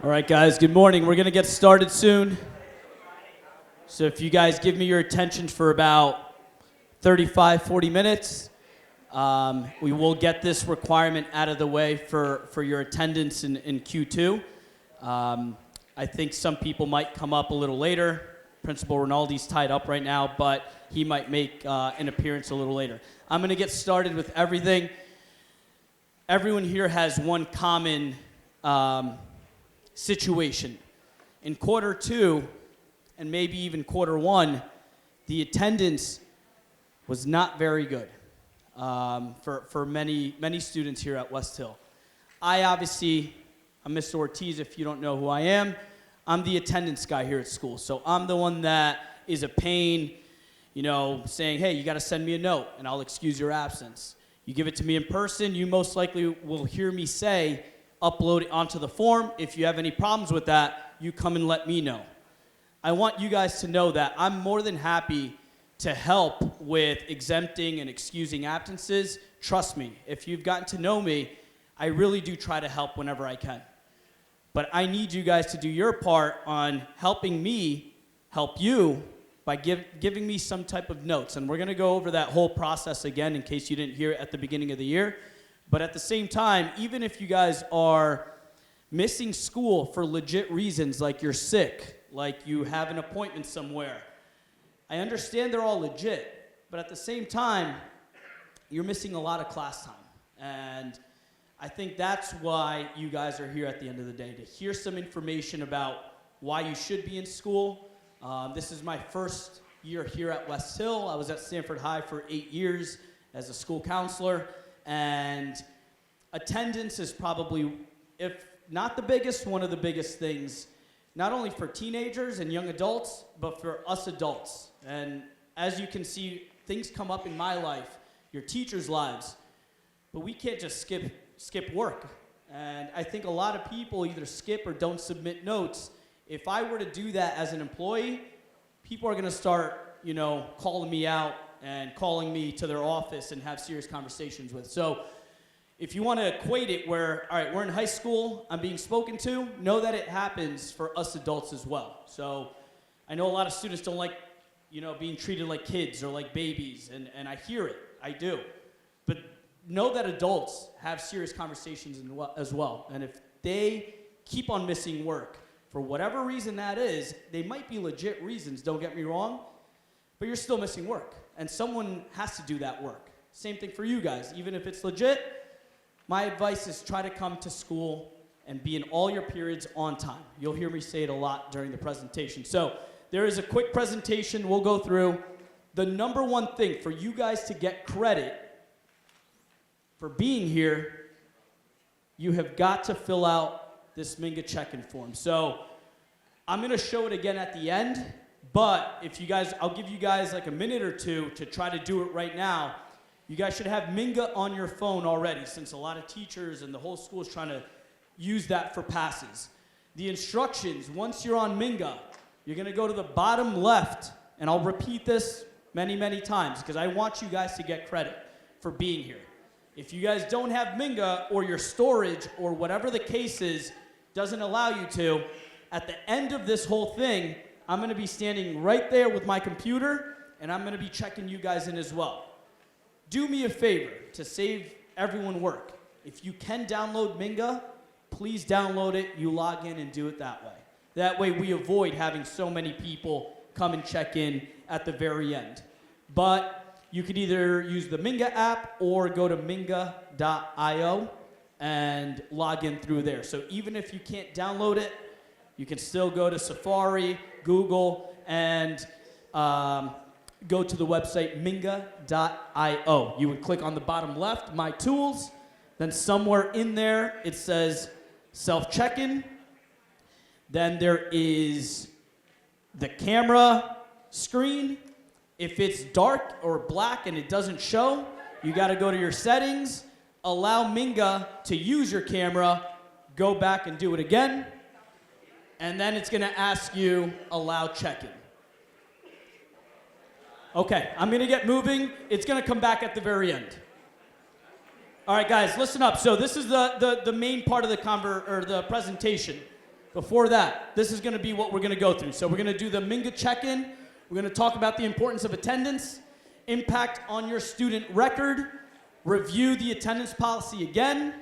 All right, guys, good morning. We're going to get started soon. So if you guys give me your attention for about 35, 40 minutes, we will get this requirement out of the way for your attendance in Q2. I think some people might come up a little later. Principal Rinaldi's tied up right now, but he might make an appearance a little later. I'm going to get started with everything. Everyone here has one common situation. In quarter two, and maybe even quarter one, the attendance was not very good for many students here at West Hill. I'm Mr. Ortiz, if you don't know who I am. I'm the attendance guy here at school. So I'm the one that is a pain, saying, hey, you got to send me a note, and I'll excuse your absence. You give it to me in person, you most likely will hear me say, upload it onto the form. If you have any problems with that, you come and let me know. I want you guys to know that I'm more than happy to help with exempting and excusing absences. Trust me, if you've gotten to know me, I really do try to help whenever I can. But I need you guys to do your part on helping me help you by giving me some type of notes. And we're going to go over that whole process again in case you didn't hear it at the beginning of the year. But at the same time, even if you guys are missing school for legit reasons, like you're sick, like you have an appointment somewhere, I understand they're all legit, but at the same time, you're missing a lot of class time. And I think that's why you guys are here at the end of the day, to hear some information about why you should be in school. This is my first year here at West Hill. I was at Stanford High for 8 years as a school counselor, and attendance is probably, if not the biggest, one of the biggest things, not only for teenagers and young adults, but for us adults. And as you can see, things come up in my life, your teachers' lives, but we can't just skip work. And I think a lot of people either skip or don't submit notes. If I were to do that as an employee, people are going to start, calling me out and calling me to their office and have serious conversations with. So if you want to equate it where, all right, we're in high school, I'm being spoken to, know that it happens for us adults as well. So I know a lot of students don't like, being treated like kids or like babies, and I hear it, I do. But know that adults have serious conversations as well. And if they keep on missing work, for whatever reason that is, they might be legit reasons, don't get me wrong, but you're still missing work. And someone has to do that work. Same thing for you guys. Even if it's legit, my advice is try to come to school and be in all your periods on time. You'll hear me say it a lot during the presentation. So there is a quick presentation we'll go through. The number one thing for you guys to get credit for being here, you have got to fill out this Minga check-in form. So I'm going to show it again at the end. But if you guys, I'll give you guys like a minute or two to try to do it right now. You guys should have Minga on your phone already, since a lot of teachers and the whole school is trying to use that for passes. The instructions, once you're on Minga, you're going to go to the bottom left, and I'll repeat this many, many times because I want you guys to get credit for being here. If you guys don't have Minga, or your storage or whatever the case is doesn't allow you to, at the end of this whole thing, I'm going to be standing right there with my computer, and I'm going to be checking you guys in as well. Do me a favor to save everyone work. If you can download Minga, please download it. You log in and do it that way. That way we avoid having so many people come and check in at the very end. But you could either use the Minga app or go to minga.io and log in through there. So even if you can't download it, you can still go to Safari, Google, and go to the website minga.io. You would click on the bottom left, My Tools, then somewhere in there it says Self-Check-In. Then there is the camera screen. If it's dark or black and it doesn't show, you got to go to your settings, allow Minga to use your camera, go back and do it again, and then it's going to ask you allow check-in. Okay, I'm going to get moving. It's going to come back at the very end. All right, guys, listen up. So this is the main part of the presentation. Before that, this is going to be what we're going to go through. So we're going to do the Minga check-in. We're going to talk about the importance of attendance, impact on your student record, review the attendance policy again.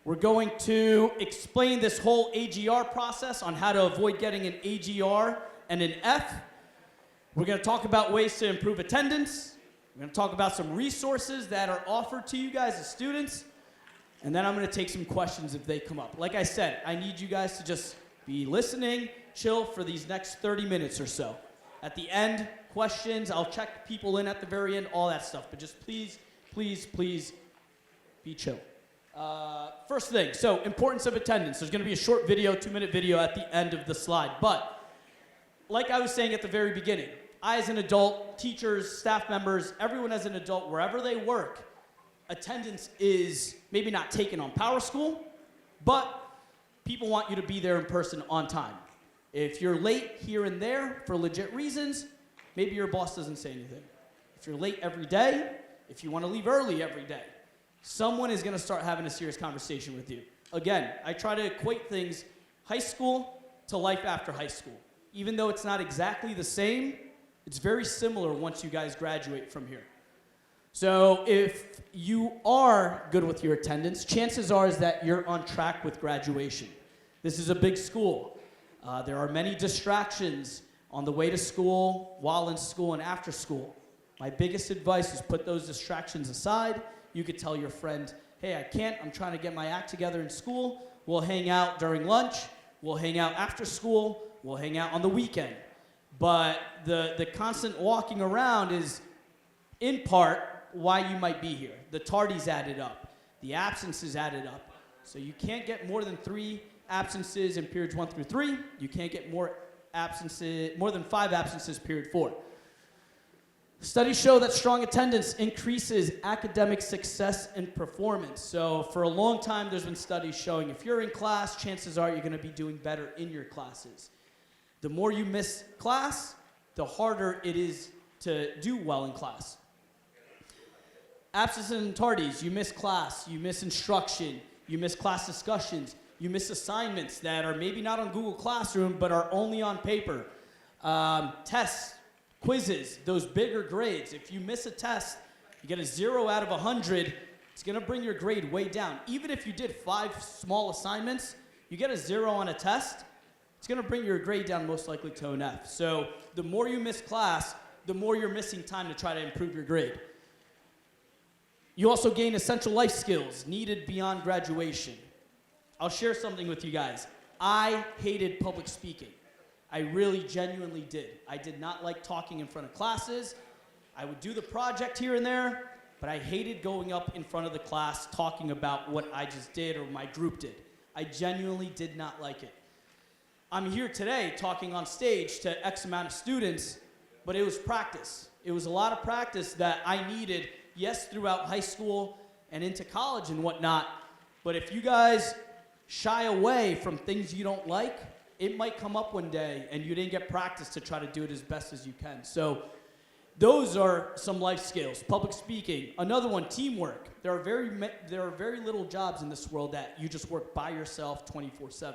We're going to explain this whole AGR process on how to avoid getting an AGR and an F. We're going to talk about ways to improve attendance. We're going to talk about some resources that are offered to you guys as students. And then I'm going to take some questions if they come up. Like I said, I need you guys to just be listening, chill for these next 30 minutes or so. At the end, questions, I'll check people in at the very end, all that stuff. But just please, please, please be chill. First thing, so importance of attendance. There's going to be a short video, 2-minute video at the end of the slide. But like I was saying at the very beginning, I as an adult, teachers, staff members, everyone as an adult, wherever they work, attendance is maybe not taken on Power School, but people want you to be there in person on time. If you're late here and there for legit reasons, maybe your boss doesn't say anything. If you're late every day, if you want to leave early every day, someone is going to start having a serious conversation with you. Again, I try to equate things high school to life after high school. Even though it's not exactly the same, it's very similar once you guys graduate from here. So if you are good with your attendance, chances are is that you're on track with graduation. This is a big school. There are many distractions on the way to school, while in school, and after school. My biggest advice is put those distractions aside. You could tell your friend, hey, I can't, I'm trying to get my act together in school. We'll hang out during lunch. We'll hang out after school. We'll hang out on the weekend. But the constant walking around is, in part, why you might be here. The tardies added up. The absences added up. So you can't get more than 3 absences in periods 1 through 3. You can't get more than 5 absences period 4. Studies show that strong attendance increases academic success and performance. So for a long time, there's been studies showing if you're in class, chances are you're going to be doing better in your classes. The more you miss class, the harder it is to do well in class. Absences and tardies, you miss class, you miss instruction, you miss class discussions, you miss assignments that are maybe not on Google Classroom but are only on paper. Tests, quizzes, those bigger grades. If you miss a test, you get a 0 out of 100, it's going to bring your grade way down. Even if you did 5 small assignments, you get a 0 on a test, it's going to bring your grade down most likely to an F. So the more you miss class, the more you're missing time to try to improve your grade. You also gain essential life skills needed beyond graduation. I'll share something with you guys. I hated public speaking. I really genuinely did. I did not like talking in front of classes. I would do the project here and there, but I hated going up in front of the class talking about what I just did or my group did. I genuinely did not like it. I'm here today talking on stage to X amount of students, but it was practice. It was a lot of practice that I needed, yes, throughout high school and into college and whatnot, but if you guys shy away from things you don't like, it might come up one day and you didn't get practice to try to do it as best as you can. So those are some life skills. Public speaking. Another one, teamwork. There are very little jobs in this world that you just work by yourself 24/7.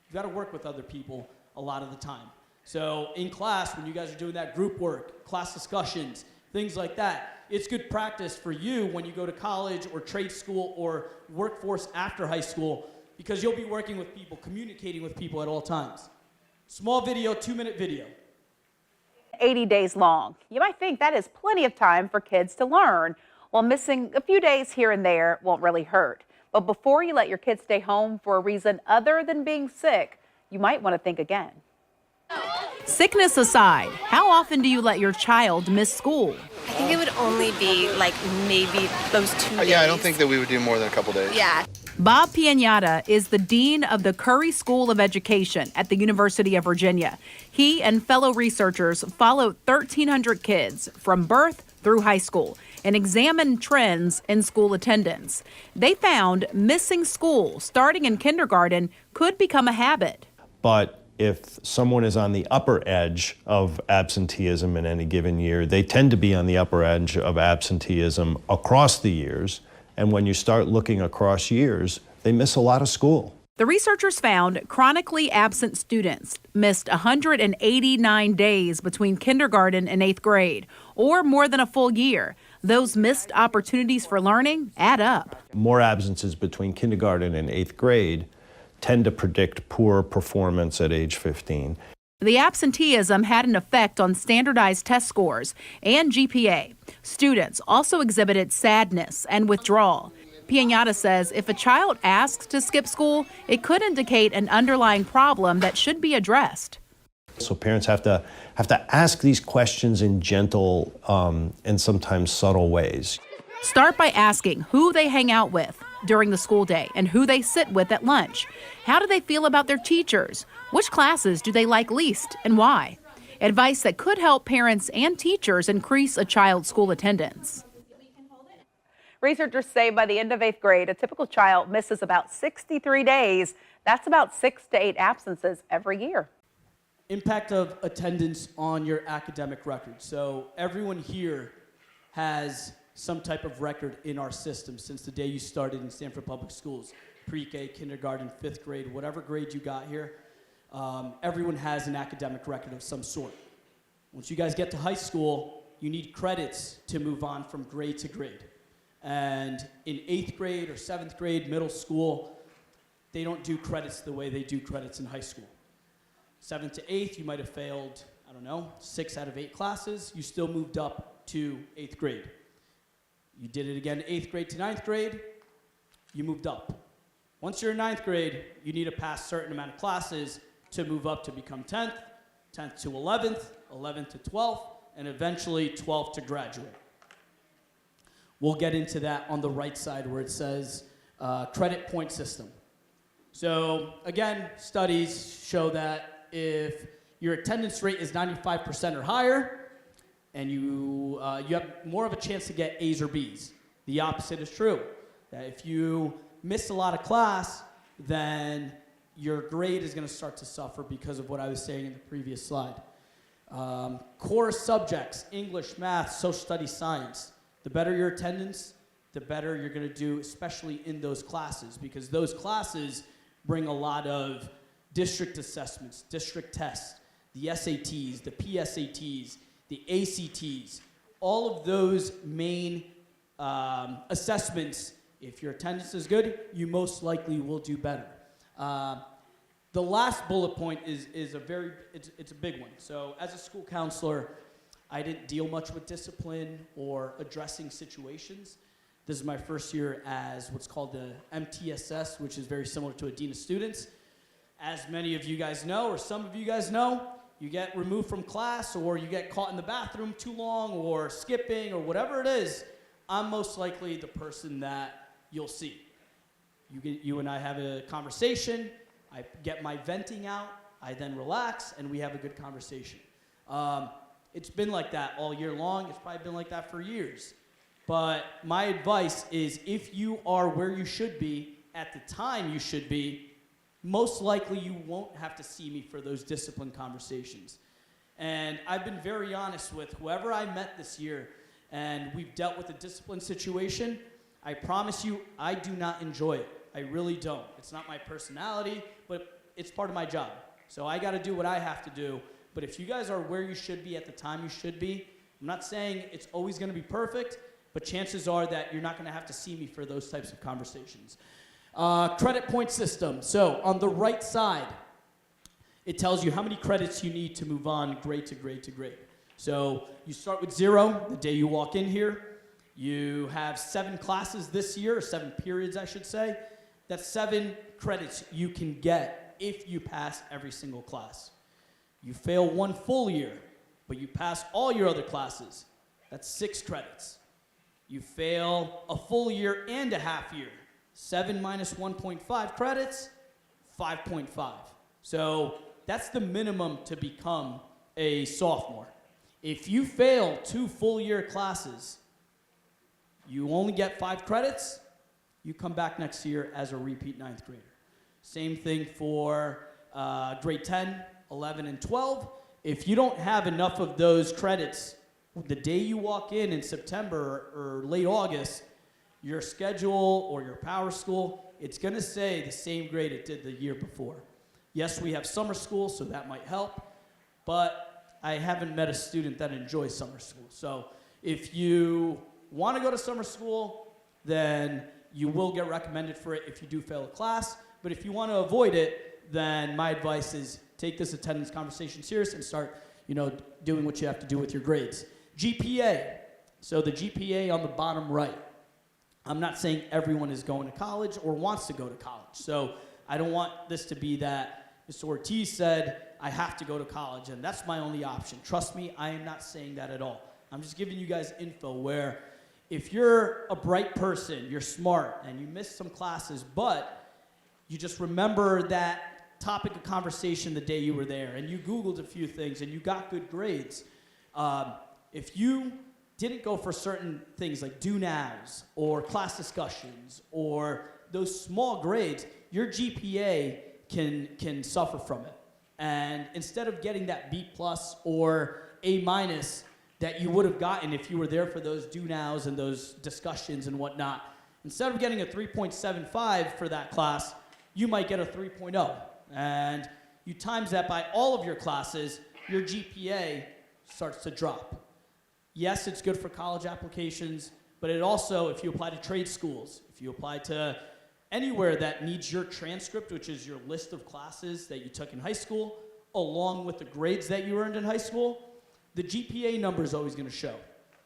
You've got to work with other people a lot of the time. So in class, when you guys are doing that group work, class discussions, things like that, it's good practice for you when you go to college or trade school or workforce after high school, because you'll be working with people, communicating with people at all times. Small video, 2-minute video. 80 days long. You might think that is plenty of time for kids to learn. Well, missing a few days here and there won't really hurt. But before you let your kids stay home for a reason other than being sick, you might want to think again. Sickness aside, how often do you let your child miss school? I think it would only be like maybe those 2 days. Yeah, I don't think that we would do more than a couple days. Yeah. Bob Piagnata is the dean of the Curry School of Education at the University of Virginia. He and fellow researchers followed 1,300 kids from birth through high school and examined trends in school attendance. They found missing school starting in kindergarten could become a habit. But if someone is on the upper edge of absenteeism in any given year, they tend to be on the upper edge of absenteeism across the years. And when you start looking across years, they miss a lot of school. The researchers found chronically absent students missed 189 days between kindergarten and 8th grade, or more than a full year. Those missed opportunities for learning add up. More absences between kindergarten and 8th grade tend to predict poor performance at age 15. The absenteeism had an effect on standardized test scores and GPA. Students also exhibited sadness and withdrawal. Piñata says if a child asks to skip school, it could indicate an underlying problem that should be addressed. So parents have to ask these questions in gentle and sometimes subtle ways. Start by asking who they hang out with during the school day and who they sit with at lunch. How do they feel about their teachers? Which classes do they like least and why? Advice that could help parents and teachers increase a child's school attendance. Researchers say by the end of 8th grade, a typical child misses about 63 days. That's about 6 to 8 absences every year. Impact of attendance on your academic record. So everyone here has some type of record in our system since the day you started in Stanford Public Schools. Pre-K, kindergarten, 5th grade, whatever grade you got here, everyone has an academic record of some sort. Once you guys get to high school, you need credits to move on from grade to grade. And in 8th grade or 7th grade, middle school, they don't do credits the way they do credits in high school. 7th to 8th, you might have failed, 6 out of 8 classes. You still moved up to 8th grade. You did it again 8th grade to 9th grade, you moved up. Once you're in 9th grade, you need to pass a certain amount of classes to move up to become 10th, 10th to 11th, 11th to 12th, and eventually 12th to graduate. We'll get into that on the right side where it says credit point system. So again, studies show that if your attendance rate is 95% or higher, and you have more of a chance to get A's or B's. The opposite is true. That if you miss a lot of class, then your grade is going to start to suffer because of what I was saying in the previous slide. Core subjects, English, math, social studies, science. The better your attendance, the better you're going to do, especially in those classes, because those classes bring a lot of district assessments, district tests, the SATs, the PSATs, the ACTs, all of those main assessments. If your attendance is good, you most likely will do better. The last bullet point is it's a big one. So as a school counselor, I didn't deal much with discipline or addressing situations. This is my first year as what's called the MTSS, which is very similar to a dean of students. As many of you guys know, or some of you guys know, you get removed from class or you get caught in the bathroom too long or skipping or whatever it is, I'm most likely the person that you'll see. You and I have a conversation, I get my venting out, I then relax, and we have a good conversation. It's been like that all year long. It's probably been like that for years. But my advice is if you are where you should be at the time you should be, most likely you won't have to see me for those discipline conversations. And I've been very honest with whoever I met this year, and we've dealt with a discipline situation. I promise you, I do not enjoy it. I really don't. It's not my personality, but it's part of my job. So I got to do what I have to do. But if you guys are where you should be at the time you should be, I'm not saying it's always going to be perfect, but chances are that you're not going to have to see me for those types of conversations. Credit point system. So on the right side, it tells you how many credits you need to move on grade to grade to grade. So you start with 0 the day you walk in here. You have 7 classes this year, or 7 periods, I should say. That's 7 credits you can get if you pass every single class. You fail 1 full year, but you pass all your other classes. That's 6 credits. You fail a full year and a half year. 7 minus 1.5 credits, 5.5. So that's the minimum to become a sophomore. If you fail 2 full year classes, you only get 5 credits, you come back next year as a repeat 9th grader. Same thing for grade 10, 11, and 12. If you don't have enough of those credits the day you walk in September or late August, your schedule or your power school, it's going to say the same grade it did the year before. Yes, we have summer school, so that might help, but I haven't met a student that enjoys summer school. So if you want to go to summer school, then you will get recommended for it if you do fail a class. But if you want to avoid it, then my advice is take this attendance conversation serious and start, doing what you have to do with your grades. GPA. So the GPA on the bottom right. I'm not saying everyone is going to college or wants to go to college. So I don't want this to be that Mr. Ortiz said, I have to go to college and that's my only option. Trust me, I am not saying that at all. I'm just giving you guys info where if you're a bright person, you're smart, and you missed some classes, but you just remember that topic of conversation the day you were there, and you Googled a few things, and you got good grades. If you didn't go for certain things like do nows, or class discussions, or those small grades, your GPA can suffer from it. And instead of getting that B+ or A- that you would have gotten if you were there for those do nows and those discussions and whatnot, instead of getting a 3.75 for that class, you might get a 3.0. And you times that by all of your classes, your GPA starts to drop. Yes, it's good for college applications, but it also, if you apply to trade schools, if you apply to anywhere that needs your transcript, which is your list of classes that you took in high school, along with the grades that you earned in high school, the GPA number is always going to show.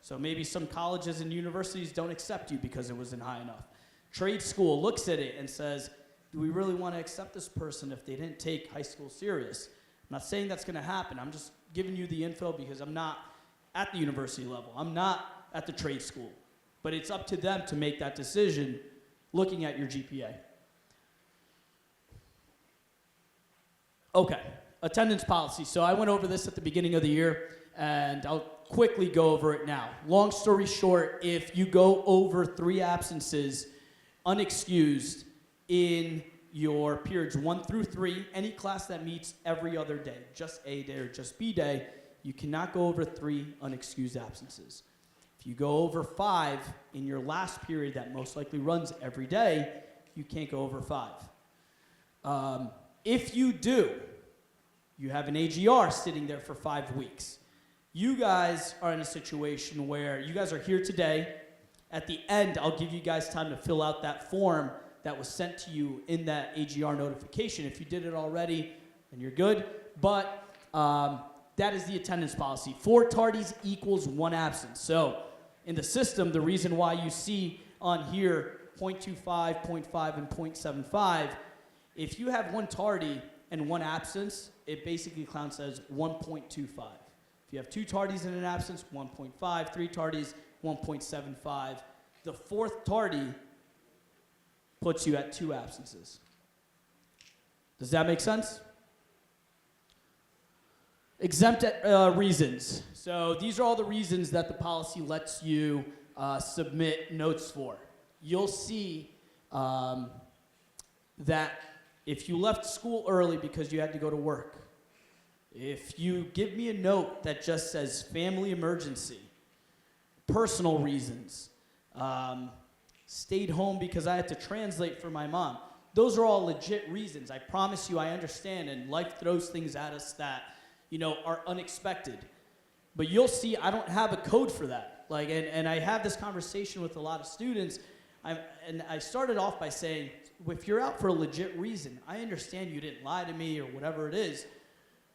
So maybe some colleges and universities don't accept you because it wasn't high enough. Trade school looks at it and says, do we really want to accept this person if they didn't take high school serious? I'm not saying that's going to happen. I'm just giving you the info because I'm not at the university level. I'm not at the trade school. But it's up to them to make that decision looking at your GPA. Okay, attendance policy. So I went over this at the beginning of the year, and I'll quickly go over it now. Long story short, if you go over 3 absences unexcused in your periods 1 through 3, any class that meets every other day, just A day or just B day, you cannot go over 3 unexcused absences. If you go over 5 in your last period that most likely runs every day, you can't go over 5. If you do, you have an AGR sitting there for 5 weeks. You guys are in a situation where you guys are here today. At the end, I'll give you guys time to fill out that form that was sent to you in that AGR notification. If you did it already, then you're good. But that is the attendance policy. 4 tardies equals 1 absence. So in the system, the reason why you see on here 0.25, 0.5, and 0.75, if you have 1 tardy and 1 absence, it basically counts as 1.25. If you have 2 tardies and an absence, 1.5, 3 tardies, 1.75. The 4th tardy puts you at 2 absences. Does that make sense? Exempt reasons. So these are all the reasons that the policy lets you submit notes for. You'll see that if you left school early because you had to go to work, if you give me a note that just says family emergency, personal reasons, stayed home because I had to translate for my mom, those are all legit reasons. I promise you I understand, and life throws things at us that are unexpected. But you'll see I don't have a code for that. And I have this conversation with a lot of students, and I started off by saying, if you're out for a legit reason, I understand you didn't lie to me or whatever it is,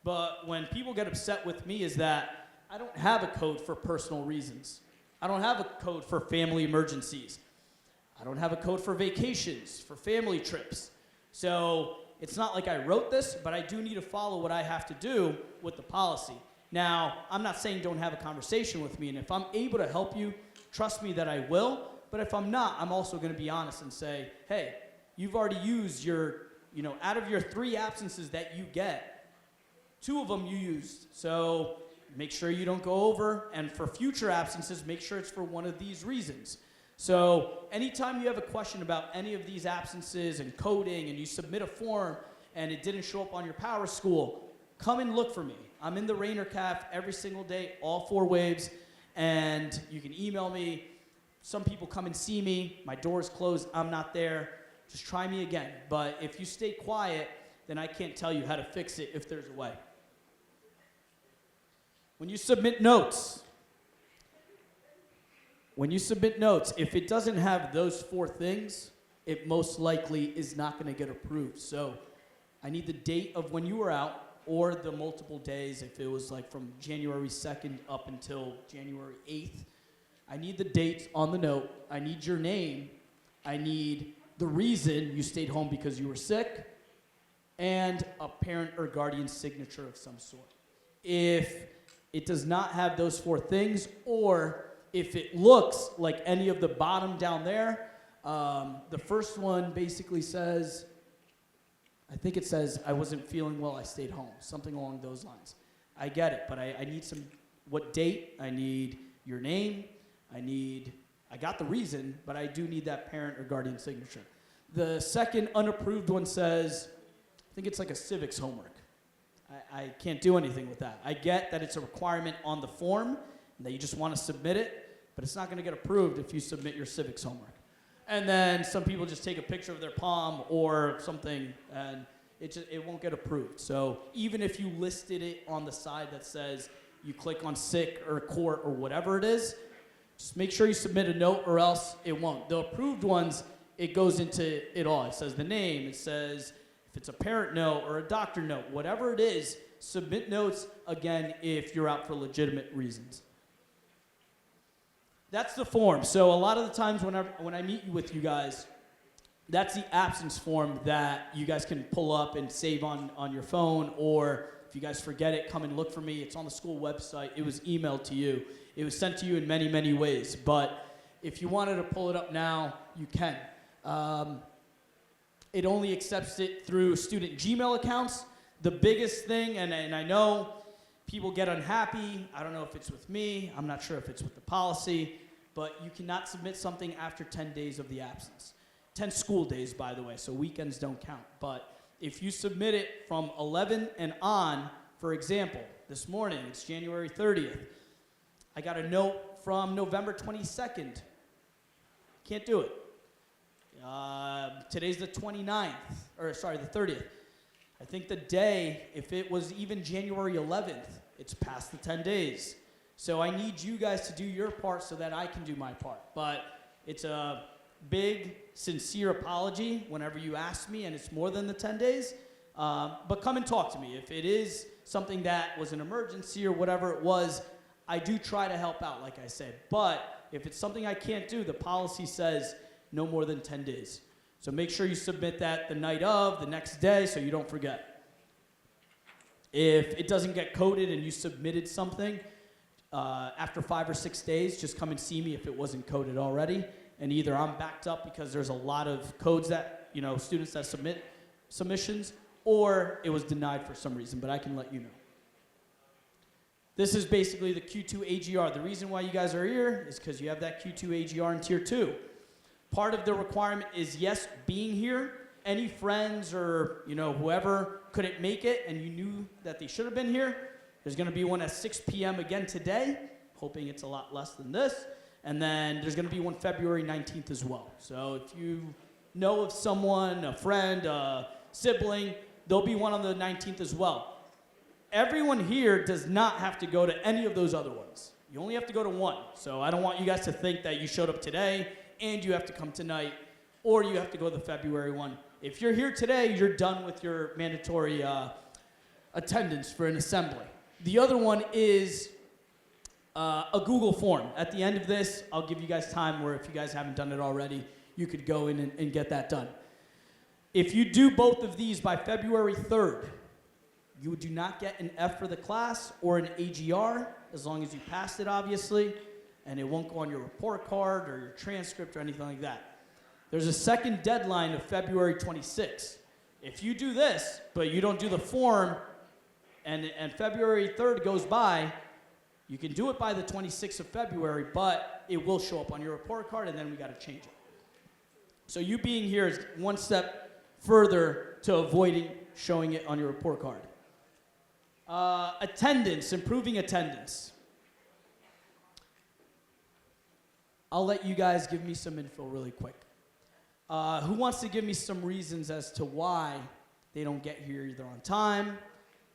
but when people get upset with me is that I don't have a code for personal reasons. I don't have a code for family emergencies. I don't have a code for vacations, for family trips. So it's not like I wrote this, but I do need to follow what I have to do with the policy. Now, I'm not saying don't have a conversation with me, and if I'm able to help you, trust me that I will, but if I'm not, I'm also going to be honest and say, hey, you've already used your, out of your 3 absences that you get, 2 of them you used. So make sure you don't go over, and for future absences, make sure it's for one of these reasons. So anytime you have a question about any of these absences and coding, and you submit a form and it didn't show up on your power school, come and look for me. I'm in the Rainer CAF every single day, all 4 waves, and you can email me. some people come and see me, my door's closed, I'm not there, just try me again. But if you stay quiet, then I can't tell you how to fix it if there's a way. When you submit notes, if it doesn't have those 4 things, it most likely is not going to get approved. So I need the date of when you were out, or the multiple days if it was like from January 2nd up until January 8th. I need the dates on the note. I need your name. I need the reason you stayed home because you were sick, and a parent or guardian signature of some sort. If it does not have those 4 things, or if it looks like any of the bottom down there, the first one basically says, I think it says, I wasn't feeling well, I stayed home. Something along those lines. I get it, but I need what date, I need your name, I got the reason, but I do need that parent or guardian signature. The second unapproved one says, I think it's like a civics homework. I can't do anything with that. I get that it's a requirement on the form, and that you just want to submit it, but it's not going to get approved if you submit your civics homework. And then some people just take a picture of their palm or something, and it won't get approved. So even if you listed it on the side that says you click on sick or court or whatever it is, just make sure you submit a note, or else it won't. The approved ones, it goes into it all. It says the name, it says if it's a parent note or a doctor note, whatever it is, submit notes, again, if you're out for legitimate reasons. That's the form. So a lot of the times when I meet with you guys, that's the absence form that you guys can pull up and save on your phone, or if you guys forget it, come and look for me. It's on the school website. It was emailed to you. It was sent to you in many, many ways. But if you wanted to pull it up now, you can. It only accepts it through student Gmail accounts. The biggest thing, and I know people get unhappy. I don't know if it's with me. I'm not sure if it's with the policy. But you cannot submit something after 10 days of the absence. 10 school days, by the way, so weekends don't count. But if you submit it from 11 and on, for example, this morning, it's January 30th. I got a note from November 22nd. Can't do it. Today's the 29th, or sorry, the 30th. I think the day, if it was even January 11th, it's past the 10 days. So I need you guys to do your part so that I can do my part. But it's a big, sincere apology whenever you ask me, and it's more than the 10 days. But come and talk to me. If it is something that was an emergency or whatever it was, I do try to help out, like I said. But if it's something I can't do, the policy says no more than 10 days. So make sure you submit that the night of, the next day, so you don't forget. If it doesn't get coded and you submitted something, after 5 or 6 days, just come and see me if it wasn't coded already. And either I'm backed up because there's a lot of codes that, students that submit submissions, or it was denied for some reason, but I can let you know. This is basically the Q2 AGR. The reason why you guys are here is because you have that Q2 AGR in Tier 2. Part of the requirement is, yes, being here. Any friends or, whoever couldn't make it and you knew that they should have been here, there's going to be one at 6 p.m. again today, hoping it's a lot less than this. And then there's going to be one February 19th as well. So if you know of someone, a friend, a sibling, there'll be one on the 19th as well. Everyone here does not have to go to any of those other ones. You only have to go to one. So I don't want you guys to think that you showed up today and you have to come tonight, or you have to go to the February one. If you're here today, you're done with your mandatory attendance for an assembly. The other one is a Google form. At the end of this, I'll give you guys time where if you guys haven't done it already, you could go in and get that done. If you do both of these by February 3rd, you do not get an F for the class or an AGR, as long as you passed it, obviously, and it won't go on your report card or your transcript or anything like that. There's a second deadline of February 26th. If you do this, but you don't do the form, and February 3rd goes by, you can do it by the 26th of February, but it will show up on your report card, and then we got to change it. So you being here is one step further to avoiding showing it on your report card. Attendance, improving attendance. I'll let you guys give me some info really quick. Who wants to give me some reasons as to why they don't get here either on time,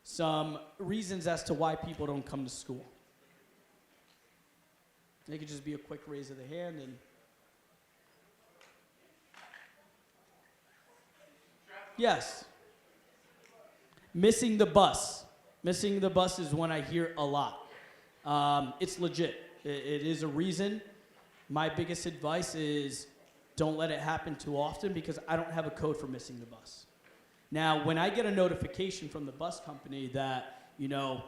some reasons as to why people don't come to school? It could just be a quick raise of the hand and... Yes. Missing the bus. Missing the bus is one I hear a lot. It's legit. It is a reason. My biggest advice is don't let it happen too often because I don't have a code for missing the bus. Now, when I get a notification from the bus company that, you know,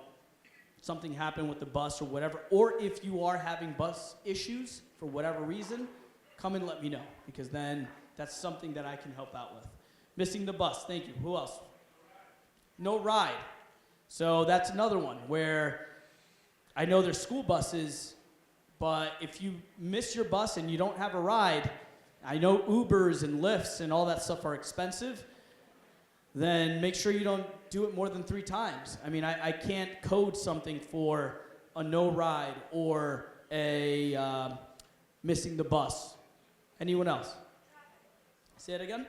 something happened with the bus or whatever, or if you are having bus issues for whatever reason, come and let me know because then that's something that I can help out with. Missing the bus, thank you. Who else? No ride. So that's another one where I know there's school buses, but if you miss your bus and you don't have a ride, I know Ubers and Lyfts and all that stuff are expensive, then make sure you don't do it more than 3 times. I mean, I can't code something for a no ride or a missing the bus. Anyone else? Say it again?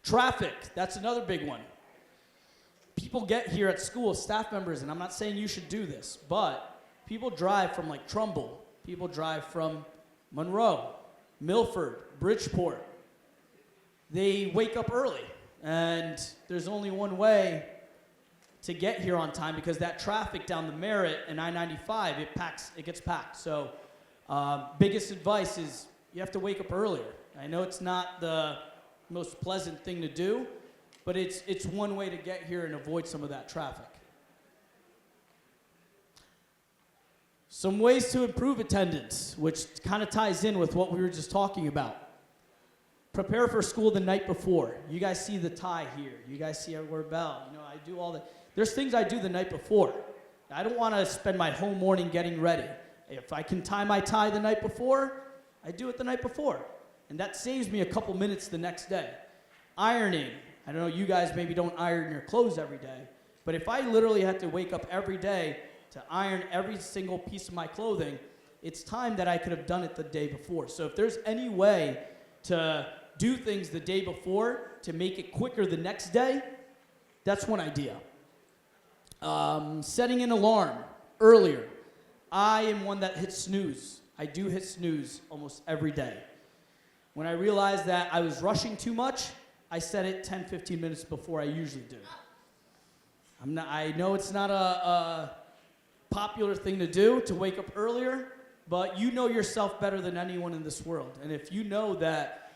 Traffic, that's another big one. People get here at school, staff members, and I'm not saying you should do this, but people drive from like Trumbull, people drive from Monroe, Milford, Bridgeport. They wake up early, and there's only one way to get here on time because that traffic down the Merritt and I-95, it gets packed. So biggest advice is you have to wake up earlier. I know it's not the most pleasant thing to do, but it's one way to get here and avoid some of that traffic. Some ways to improve attendance, which kind of ties in with what we were just talking about. Prepare for school the night before. You guys see the tie here. You guys see I wear a bell. You know, I do all that. There's things I do the night before. I don't want to spend my whole morning getting ready. If I can tie my tie the night before, I do it the night before. And that saves me a couple minutes the next day. Ironing. I know you guys maybe don't iron your clothes every day, but if I literally had to wake up every day to iron every single piece of my clothing, it's time that I could have done it the day before. So if there's any way to do things the day before to make it quicker the next day, that's one idea. Setting an alarm earlier. I am one that hits snooze. I do hit snooze almost every day. When I realized that I was rushing too much, I set it 10, 15 minutes before I usually do. I know it's not a popular thing to do, to wake up earlier, but you know yourself better than anyone in this world. And if you know that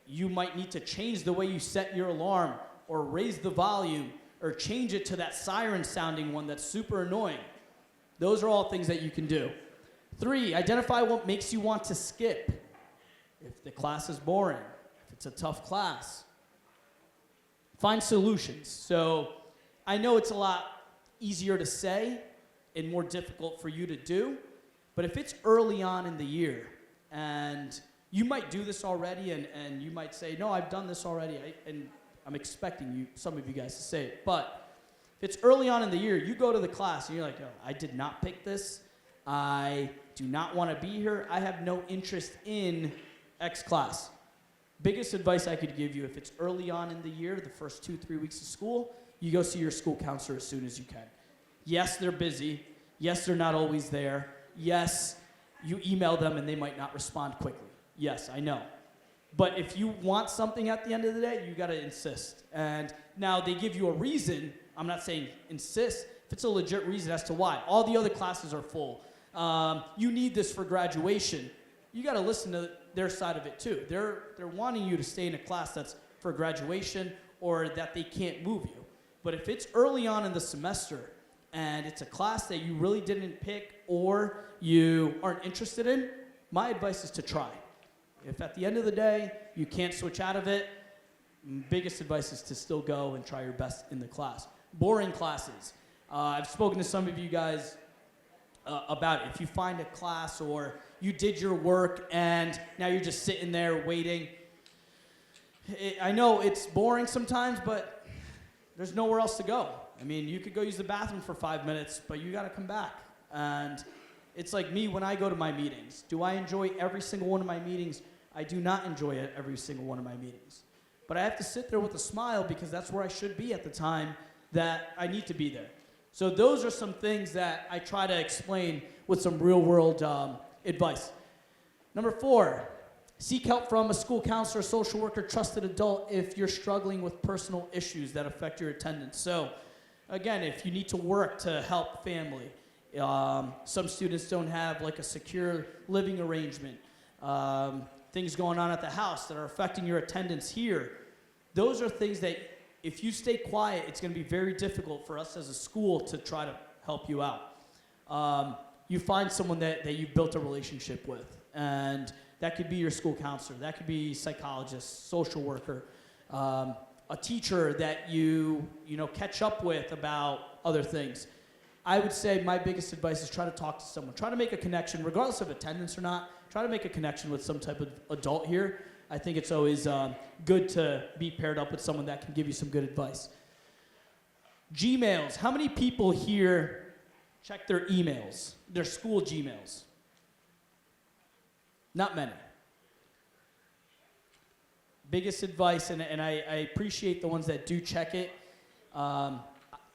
you might need to change the way you set your alarm or raise the volume or change it to that siren sounding one that's super annoying, those are all things that you can do. 3, identify what makes you want to skip. If the class is boring, if it's a tough class, find solutions. So I know it's a lot easier to say and more difficult for you to do, but if it's early on in the year and you might do this already and you might say, no, I've done this already, and I'm expecting some of you guys to say it, but if it's early on in the year, you go to the class and you're like, oh, I did not pick this, I do not want to be here, I have no interest in X class. Biggest advice I could give you, if it's early on in the year, the first 2-3 weeks of school, you go see your school counselor as soon as you can. Yes, they're busy. Yes, they're not always there. Yes, you email them and they might not respond quickly. Yes, I know. But if you want something at the end of the day, you got to insist. And now they give you a reason. I'm not saying insist. If it's a legit reason as to why. All the other classes are full. You need this for graduation. You got to listen to their side of it too. They're wanting you to stay in a class that's for graduation or that they can't move you. But if it's early on in the semester and it's a class that you really didn't pick or you aren't interested in, my advice is to try. If at the end of the day you can't switch out of it, biggest advice is to still go and try your best in the class. Boring classes. I've spoken to some of you guys about it. If you find a class or you did your work and now you're just sitting there waiting. I know it's boring sometimes, but there's nowhere else to go. I mean, you could go use the bathroom for 5 minutes, but you got to come back. And It's like me when I go to my meetings. Do I enjoy every single one of my meetings? I do not enjoy it every single one of my meetings. But I have to sit there with a smile because that's where I should be at the time that I need to be there. So those are some things that I try to explain with some real-world advice. Number 4, seek help from a school counselor, social worker, trusted adult if you're struggling with personal issues that affect your attendance. So again, if you need to work to help family, some students don't have like a secure living arrangement, things going on at the house that are affecting your attendance here. Those are things that if you stay quiet, it's going to be very difficult for us as a school to try to help you out. You find someone that you've built a relationship with, and that could be your school counselor, that could be psychologist, social worker, a teacher that you catch up with about other things. I would say my biggest advice is try to talk to someone. Try to make a connection, regardless of attendance or not. Try to make a connection with some type of adult here. I think it's always good to be paired up with someone that can give you some good advice. Gmails. How many people here check their emails, their school Gmails? Not many. Biggest advice, and I appreciate the ones that do check it.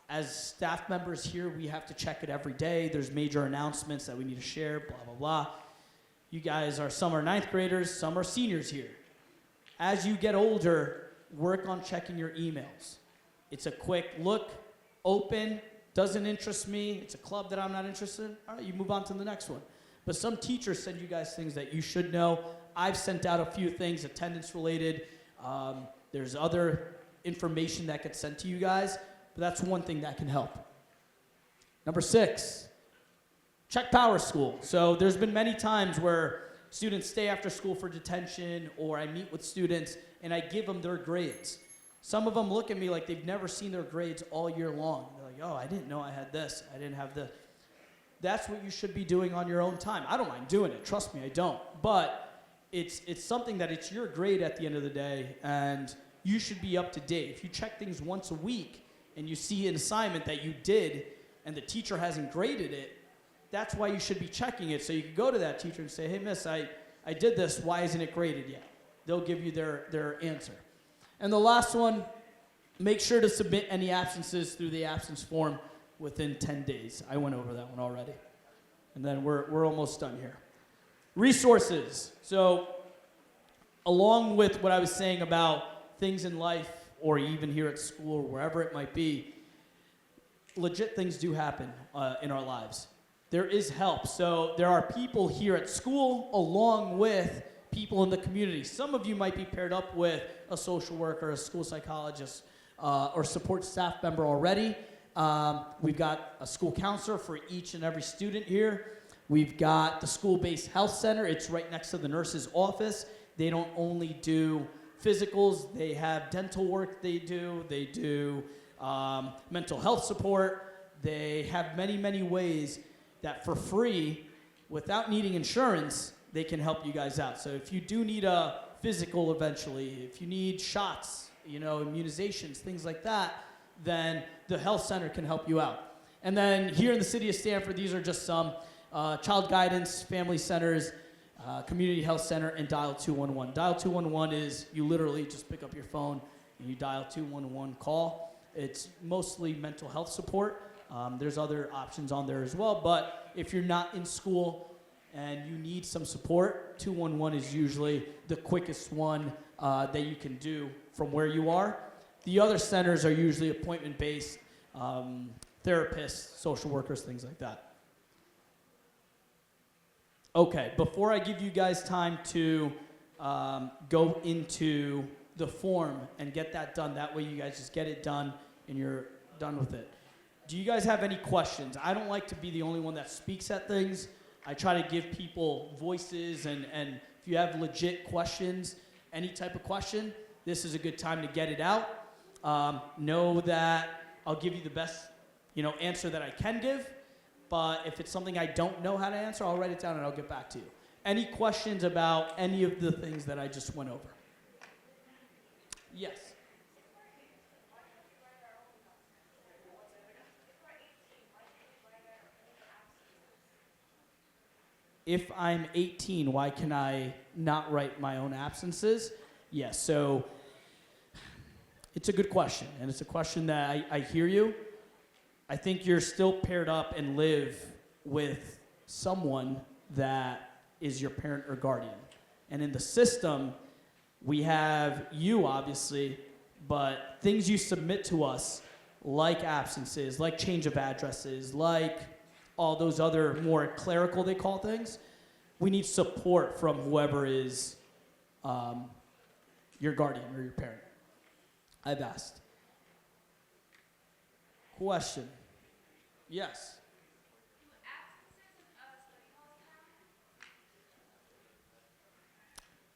As staff members here, we have to check it every day. There's major announcements that we need to share, blah, blah, blah. You guys are, some are 9th graders, some are seniors here. As you get older, work on checking your emails. It's a quick look, open, doesn't interest me, it's a club that I'm not interested in, all right, you move on to the next one. But some teachers send you guys things that you should know. I've sent out a few things, attendance related. There's other information that gets sent to you guys, but that's one thing that can help. Number 6, check Power School. So there's been many times where students stay after school for detention, or I meet with students and I give them their grades. Some of them look at me like they've never seen their grades all year long. They're like, oh, I didn't know I had this, I didn't have this. That's what you should be doing on your own time. I don't mind doing it, trust me, I don't. But it's something that it's your grade at the end of the day, and you should be up to date. If you check things once a week and you see an assignment that you did and the teacher hasn't graded it, that's why you should be checking it. So you can go to that teacher and say, hey, miss, I did this, why isn't it graded yet? They'll give you their answer. And the last one, make sure to submit any absences through the absence form within 10 days. I went over that one already. And then we're almost done here. Resources. So along with what I was saying about things in life, or even here at school, or wherever it might be, legit things do happen in our lives. There is help. So there are people here at school along with people in the community. Some of you might be paired up with a social worker, a school psychologist, or support staff member already. We've got a school counselor for each and every student here. We've got the school-based health center. It's right next to the nurse's office. They don't only do physicals, they have dental work they do mental health support. They have many, many ways that for free, without needing insurance, they can help you guys out. So if you do need a physical eventually, if you need shots, immunizations, things like that, then the health center can help you out. And then here in the city of Stamford, these are just some child guidance, family centers, community health center, and dial 211. Dial 211 is you literally just pick up your phone and you dial 211 call. It's mostly mental health support. There's other options on there as well, but if you're not in school and you need some support, 211 is usually the quickest one that you can do from where you are. The other centers are usually appointment-based, therapists, social workers, things like that. Okay, before I give you guys time to go into the form and get that done, that way you guys just get it done and you're done with it. Do you guys have any questions? I don't like to be the only one that speaks at things. I try to give people voices, and if you have legit questions, any type of question, this is a good time to get it out. Know that I'll give you the best, answer that I can give, but if it's something I don't know how to answer, I'll write it down and I'll get back to you. Any questions about any of the things that I just went over? Yes. if I'm 18, why can I not write my own absences? Yes, so it's a good question, and it's a question that I hear you. I think you're still paired up and live with someone that is your parent or guardian. And in the system, we have you, obviously, but things you submit to us, like absences, like change of addresses, like all those other more clerical, they call things, we need support from whoever is your guardian or your parent. I've asked. Question. Yes.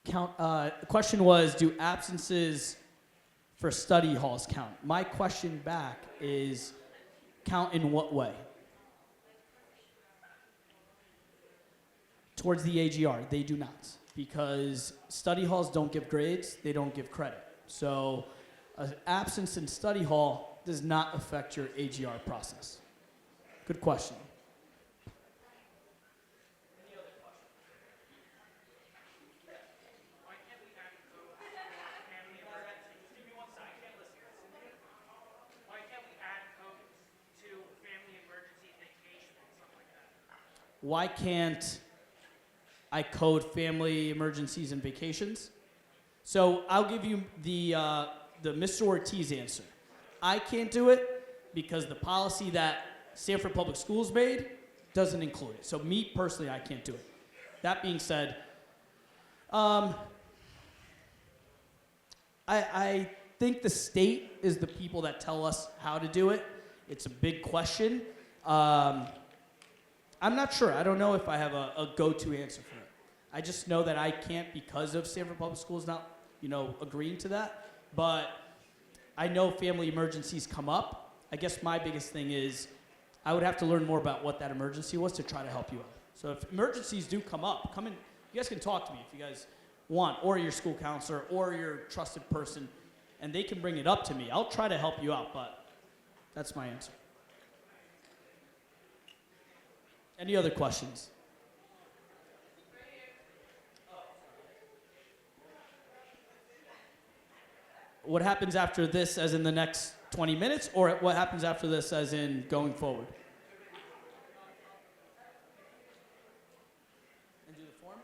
The question was, do absences for study halls count? My question back is, count in what way? Towards the AGR, they do not, because study halls don't give grades, they don't give credit. So an absence in study hall does not affect your AGR process. Good question. Why can't I code family emergencies and vacations? So I'll give you the Mr. Ortiz answer. I can't do it because the policy that Sanford Public Schools made doesn't include it. So me personally, I can't do it. That being said, I think the state is the people that tell us how to do it. It's a big question. I'm not sure. I don't know if I have a go-to answer for it. I just know that I can't because of Sanford Public Schools not, agreeing to that. But I know family emergencies come up. I guess my biggest thing is I would have to learn more about what that emergency was to try to help you out. So if emergencies do come up, come in. You guys can talk to me if you guys want, or your school counselor, or your trusted person, and they can bring it up to me. I'll try to help you out, but that's my answer. Any other questions? What happens after this as in the next 20 minutes, or what happens after this as in going forward? And do the form?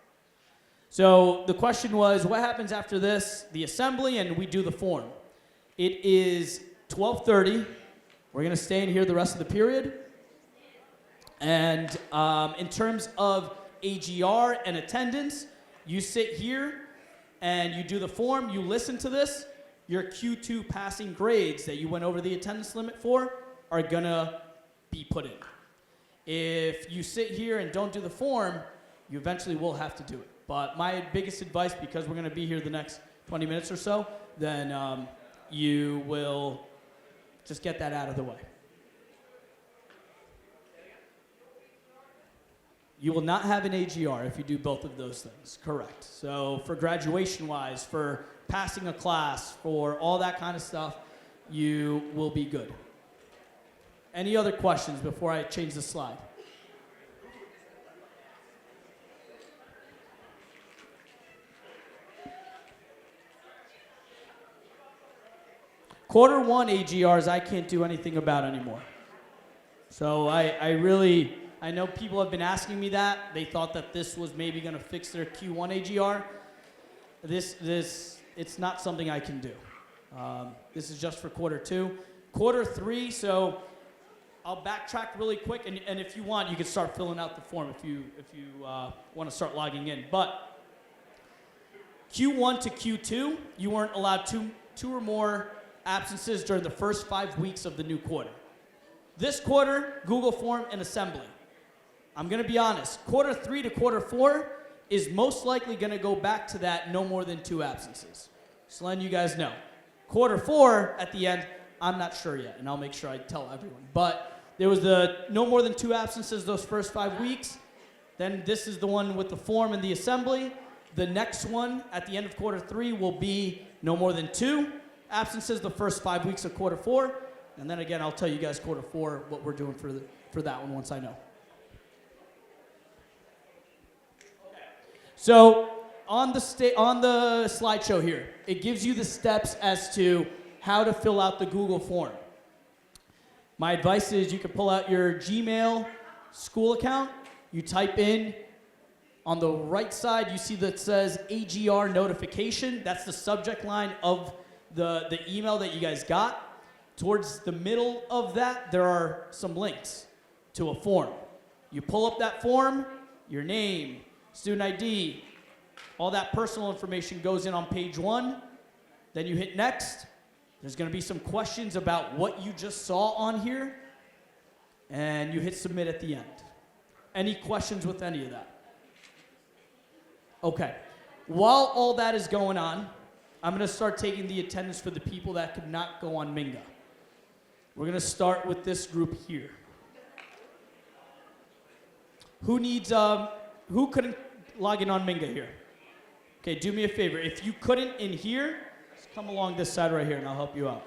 So the question was, what happens after this, the assembly, and we do the form? It is 12:30. We're going to stay in here the rest of the period. And in terms of AGR and attendance, you sit here and you do the form, you listen to this. Your Q2 passing grades that you went over the attendance limit for are gonna be put in. If you sit here and don't do the form, you eventually will have to do it. But my biggest advice, because we're gonna be here the next 20 minutes or so, then you will just get that out of the way. You will not have an AGR if you do both of those things, correct. So for graduation-wise, for passing a class, for all that kind of stuff, you will be good. Any other questions before I change the slide? Quarter one AGRs I can't do anything about anymore. So I know people have been asking me that. They thought that this was maybe going to fix their Q1 AGR. It's not something I can do. This is just for quarter two. Quarter three, so I'll backtrack really quick, and if you want, you can start filling out the form if you want to start logging in. But Q1 to Q2, you weren't allowed two or more absences during the first 5 weeks of the new quarter. This quarter, Google Form and Assembly. I'm going to be honest, quarter three to quarter four is most likely going to go back to that no more than 2 absences. Just letting you guys know. Quarter four, at the end, I'm not sure yet, and I'll make sure I tell everyone. But there was the no more than 2 absences those first 5 weeks. Then this is the one with the form and the assembly. The next one at the end of quarter three will be no more than 2 absences the first 5 weeks of quarter four. And then again, I'll tell you guys quarter four what we're doing for that one once I know. So on the slideshow here, it gives you the steps as to how to fill out the Google form. My advice is you can pull out your Gmail school account, you type in, on the right side you see that says AGR notification. That's the subject line of the email that you guys got. Towards the middle of that, there are some links to a form. You pull up that form, your name, student ID, all that personal information goes in on page 1. Then you hit next. There's going to be some questions about what you just saw on here. And you hit submit at the end. Any questions with any of that? Okay. While all that is going on, I'm going to start taking the attendance for the people that could not go on Minga. We're going to start with this group here. Who couldn't log in on Minga here? Okay, do me a favor. If you couldn't in here, just come along this side right here and I'll help you out.